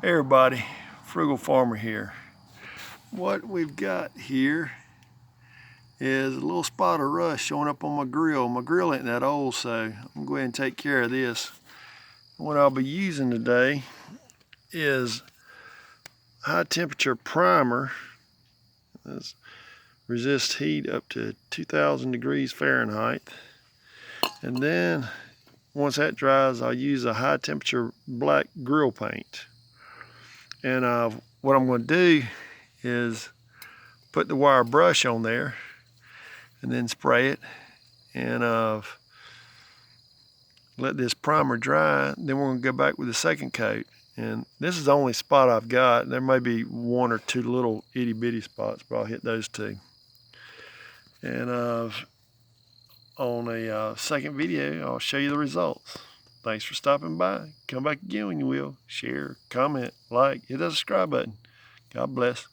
Hey everybody, Frugal Farmer here. What we've got here is a little spot of rust showing up on my grill. My grill ain't that old, so I'm gonna go ahead and take care of this. What I'll be using today is high temperature primer. This resists heat up to 2000 degrees Fahrenheit. And then once that dries, I'll use a high temperature black grill paint. And what I'm going to do is put the wire brush on there and then spray it and let this primer dry. Then we're going to go back with the second coat. And this is the only spot I've got. There may be one or two little itty bitty spots, but I'll hit those two. And on a second video, I'll show you the results. Thanks for stopping by. Come back again when you will. Share, comment, like, hit that subscribe button. God bless.